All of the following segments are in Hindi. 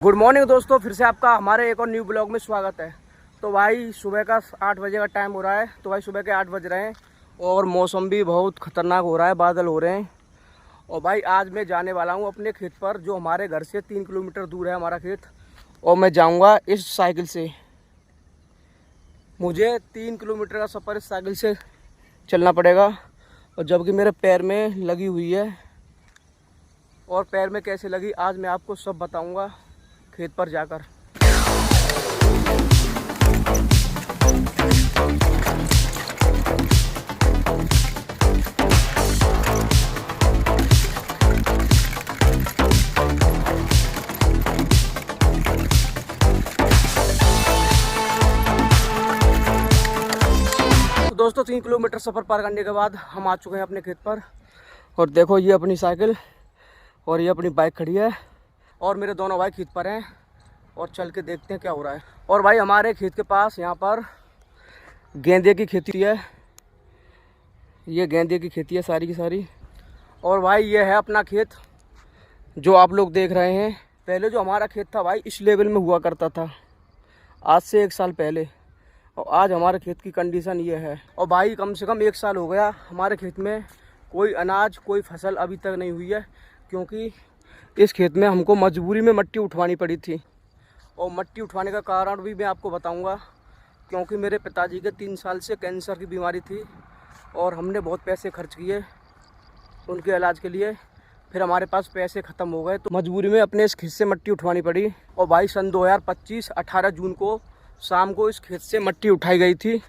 गुड मॉर्निंग दोस्तों, फिर से आपका हमारे एक और न्यू ब्लॉग में स्वागत है। तो भाई सुबह का 8 बजे का टाइम हो रहा है। तो भाई सुबह के 8 बज रहे हैं और मौसम भी बहुत ख़तरनाक हो रहा है, बादल हो रहे हैं। और भाई आज मैं जाने वाला हूँ अपने खेत पर, जो हमारे घर से 3 किलोमीटर दूर है हमारा खेत। और मैं जाऊँगा इस साइकिल से। मुझे 3 किलोमीटर का सफ़र इस साइकिल से चलना पड़ेगा, और जबकि मेरे पैर में लगी हुई है। और पैर में कैसे लगी आज मैं आपको सब बताऊँगा खेत पर जाकर। तो दोस्तों 3 किलोमीटर सफ़र पार करने के बाद हम आ चुके हैं अपने खेत पर। और देखो ये अपनी साइकिल और ये अपनी बाइक खड़ी है, और मेरे दोनों भाई खेत पर हैं। और चल के देखते हैं क्या हो रहा है। और भाई हमारे खेत के पास यहाँ पर गेंदे की खेती है। ये गेंदे की खेती है सारी की सारी। और भाई ये है अपना खेत जो आप लोग देख रहे हैं। पहले जो हमारा खेत था भाई इस लेवल में हुआ करता था, आज से 1 साल पहले। और आज हमारे खेत की कंडीशन ये है। और भाई कम से कम 1 साल हो गया हमारे खेत में कोई अनाज कोई फसल अभी तक नहीं हुई है, क्योंकि इस खेत में हमको मजबूरी में मिट्टी उठवानी पड़ी थी। और मिट्टी उठवाने का कारण भी मैं आपको बताऊंगा, क्योंकि मेरे पिताजी के 3 साल से कैंसर की बीमारी थी और हमने बहुत पैसे खर्च किए उनके इलाज के लिए। फिर हमारे पास पैसे ख़त्म हो गए तो मजबूरी में अपने इस खेत से मिट्टी उठवानी पड़ी। और भाई सन 2025 18 जून को शाम को इस खेत से मिट्टी उठाई गई थी।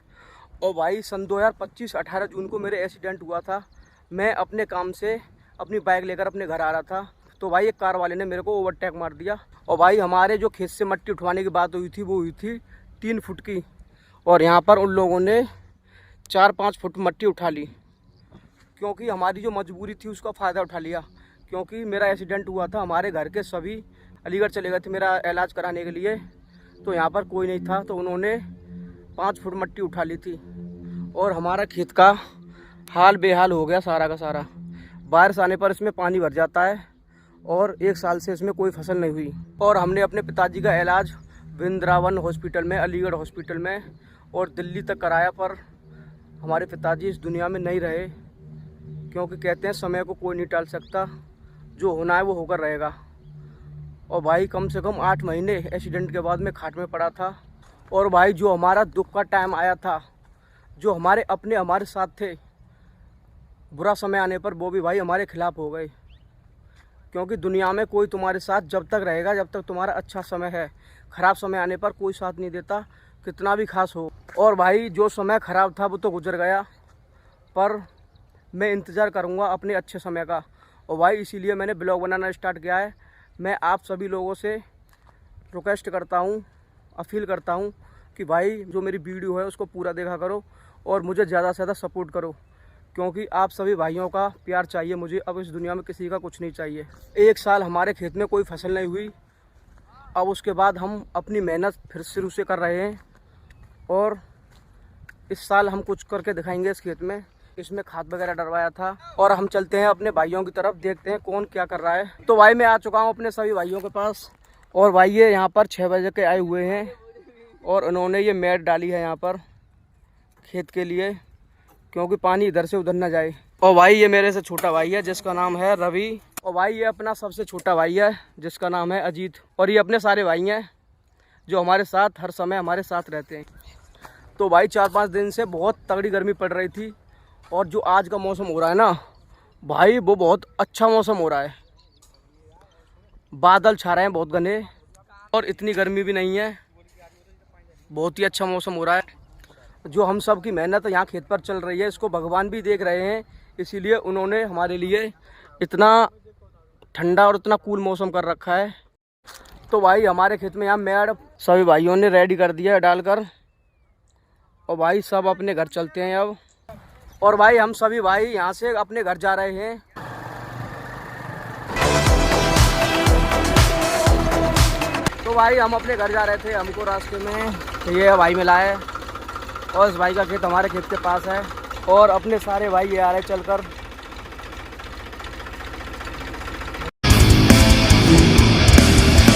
और भाई सन 2025 18 जून को मेरे एक्सीडेंट हुआ था। मैं अपने काम से अपनी बाइक लेकर अपने घर आ रहा था, तो भाई एक कार वाले ने मेरे को ओवरटेक मार दिया। और भाई हमारे जो खेत से मिट्टी उठवाने की बात हुई थी वो हुई थी 3 फुट की, और यहाँ पर उन लोगों ने 4-5 फुट मिट्टी उठा ली, क्योंकि हमारी जो मजबूरी थी उसका फ़ायदा उठा लिया। क्योंकि मेरा एक्सीडेंट हुआ था, हमारे घर के सभी अलीगढ़ चले गए थे मेरा इलाज कराने के लिए, तो यहाँ पर कोई नहीं था, तो उन्होंने 5 फुट मिट्टी उठा ली थी। और हमारा खेत का हाल बेहाल हो गया सारा का सारा। बारिश आने पर इसमें पानी भर जाता है और 1 साल से इसमें कोई फसल नहीं हुई। और हमने अपने पिताजी का इलाज वृंदावन हॉस्पिटल में, अलीगढ़ हॉस्पिटल में और दिल्ली तक कराया, पर हमारे पिताजी इस दुनिया में नहीं रहे, क्योंकि कहते हैं समय को कोई नहीं टाल सकता, जो होना है वो होकर रहेगा। और भाई कम से कम 8 महीने एक्सीडेंट के बाद में खाट में पड़ा था। और भाई जो हमारा दुख का टाइम आया था, जो हमारे अपने हमारे साथ थे, बुरा समय आने पर वो भी भाई हमारे खिलाफ हो गए। क्योंकि दुनिया में कोई तुम्हारे साथ जब तक रहेगा जब तक तुम्हारा अच्छा समय है, ख़राब समय आने पर कोई साथ नहीं देता, कितना भी खास हो। और भाई जो समय ख़राब था वो तो गुजर गया, पर मैं इंतज़ार करूँगा अपने अच्छे समय का। और भाई इसीलिए मैंने ब्लॉग बनाना स्टार्ट किया है। मैं आप सभी लोगों से रिक्वेस्ट करता हूँ, अपील करता हूँ कि भाई जो मेरी वीडियो है उसको पूरा देखा करो और मुझे ज़्यादा से ज़्यादा सपोर्ट करो, क्योंकि आप सभी भाइयों का प्यार चाहिए मुझे। अब इस दुनिया में किसी का कुछ नहीं चाहिए। 1 साल हमारे खेत में कोई फसल नहीं हुई, अब उसके बाद हम अपनी मेहनत फिर शुरू से कर रहे हैं। और इस साल हम कुछ करके दिखाएंगे इस खेत में। इसमें खाद वगैरह डलवाया था। और हम चलते हैं अपने भाइयों की तरफ, देखते हैं कौन क्या कर रहा है। तो भाई मैं आ चुका हूँ अपने सभी भाइयों के पास। और भाई ये यहाँ पर 6 बजे के आए हुए हैं, और उन्होंने ये मैट डाली है यहाँ पर खेत के लिए, क्योंकि पानी इधर से उधर न जाए। और भाई ये मेरे से छोटा भाई है जिसका नाम है रवि। और भाई ये अपना सबसे छोटा भाई है जिसका नाम है अजीत। और ये अपने सारे भाई हैं जो हमारे साथ हर समय हमारे साथ रहते हैं। तो भाई 4-5 दिन से बहुत तगड़ी गर्मी पड़ रही थी, और जो आज का मौसम हो रहा है ना भाई, वो बहुत अच्छा मौसम हो रहा है। बादल छा रहे हैं बहुत घने, और इतनी गर्मी भी नहीं है, बहुत ही अच्छा मौसम हो रहा है। जो हम सब की मेहनत यहाँ खेत पर चल रही है, इसको भगवान भी देख रहे हैं, इसीलिए उन्होंने हमारे लिए इतना ठंडा और इतना कूल मौसम कर रखा है। तो भाई हमारे खेत में यहाँ मेड़ सभी भाइयों ने रेडी कर दिया है डालकर। और भाई सब अपने घर चलते हैं अब। और भाई हम सभी भाई यहाँ से अपने घर जा रहे हैं। तो भाई हम अपने घर जा रहे थे, हमको रास्ते में ये भाई मिला है, और इस भाई का खेत हमारे खेत के पास है। और अपने सारे भाई ये आ रहे चलकर।